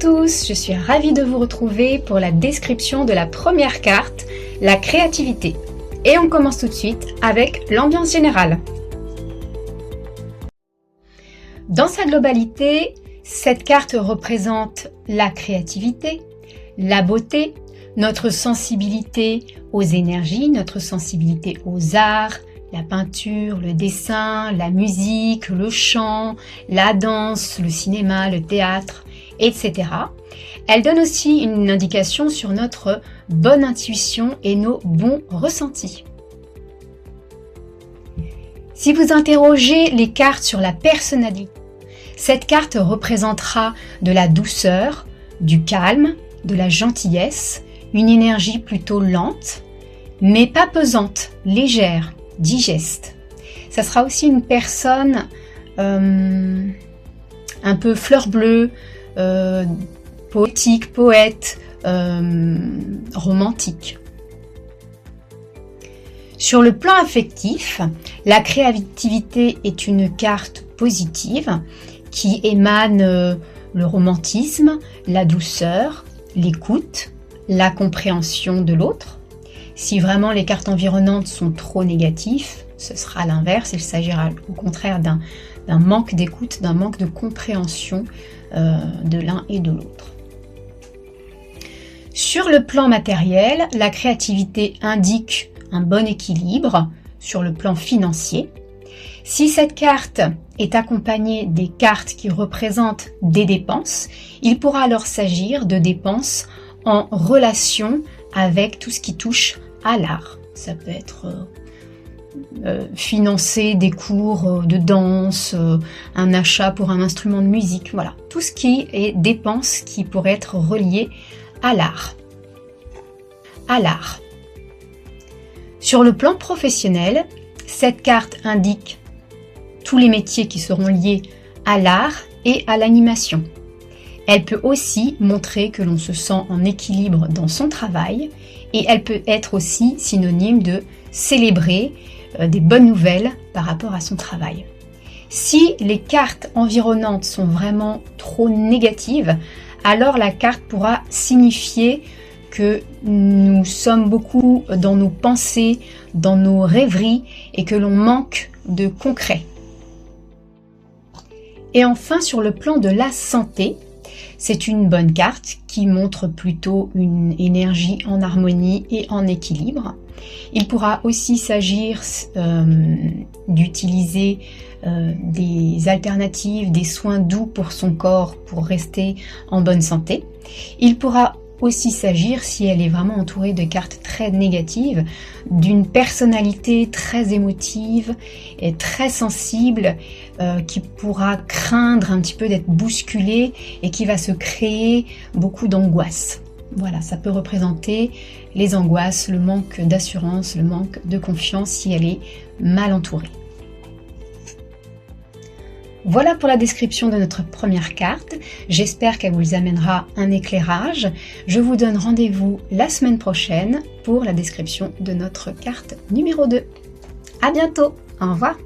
tous, je suis ravie de vous retrouver pour la description de la première carte, la créativité. Et on commence tout de suite avec l'ambiance générale. Dans sa globalité, cette carte représente la créativité, la beauté, notre sensibilité aux énergies, notre sensibilité aux arts, la peinture, le dessin, la musique, le chant, la danse, le cinéma, le théâtre, etc. Elle donne aussi une indication sur notre bonne intuition et nos bons ressentis. Si vous interrogez les cartes sur la personnalité, cette carte représentera de la douceur, du calme, de la gentillesse, une énergie plutôt lente, mais pas pesante, légère, digeste. Ça sera aussi une personne un peu fleur bleue, poétique, poète, romantique. Sur le plan affectif, la créativité est une carte positive qui émane le romantisme, la douceur, l'écoute, la compréhension de l'autre. Si vraiment les cartes environnantes sont trop négatives, ce sera l'inverse. Il s'agira au contraire d'un manque d'écoute, d'un manque de compréhension de l'un et de l'autre. Sur le plan matériel, la créativité indique un bon équilibre sur le plan financier. Si cette carte est accompagnée des cartes qui représentent des dépenses, il pourra alors s'agir de dépenses en relation avec tout ce qui touche à l'art. Ça peut être financer des cours de danse, un achat pour un instrument de musique, voilà. Tout ce qui est dépenses qui pourraient être reliées à l'art. Sur le plan professionnel, cette carte indique tous les métiers qui seront liés à l'art et à l'animation. Elle peut aussi montrer que l'on se sent en équilibre dans son travail et elle peut être aussi synonyme de célébrer des bonnes nouvelles par rapport à son travail. Si les cartes environnantes sont vraiment trop négatives, alors la carte pourra signifier que nous sommes beaucoup dans nos pensées, dans nos rêveries et que l'on manque de concret. Et enfin, sur le plan de la santé, c'est une bonne carte qui montre plutôt une énergie en harmonie et en équilibre. Il pourra aussi s'agir d'utiliser des alternatives, des soins doux pour son corps pour rester en bonne santé. Il pourra aussi s'agir, si elle est vraiment entourée de cartes très négatives, d'une personnalité très émotive et très sensible qui pourra craindre un petit peu d'être bousculée et qui va se créer beaucoup d'angoisse. Voilà, ça peut représenter les angoisses, le manque d'assurance, le manque de confiance si elle est mal entourée. Voilà pour la description de notre première carte. J'espère qu'elle vous amènera un éclairage. Je vous donne rendez-vous la semaine prochaine pour la description de notre carte numéro 2. À bientôt, au revoir.